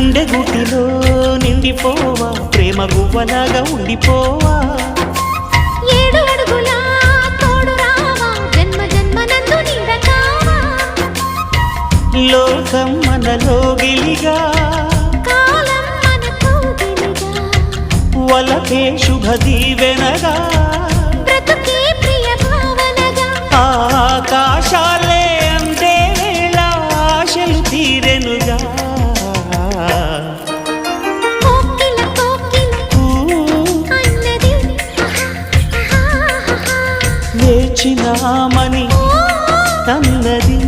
గుండె గుటిలో నిండిపోవా ప్రేమ గువ్వలాగా ఉండిపోవా 7 అడుగుల తోడు రావా జన్మ జన్మనందు నీడకావా లోకం మనలో గిలిగా కాలం మనతో గిలిగా వలకే శుభ దీవెనగా బ్రతుకే ప్రియ భావనగా ఆకాశాలే అందే వేళ ఆశలు తీరెనుగా కోకిల అన్నది వేచినామని అన్నది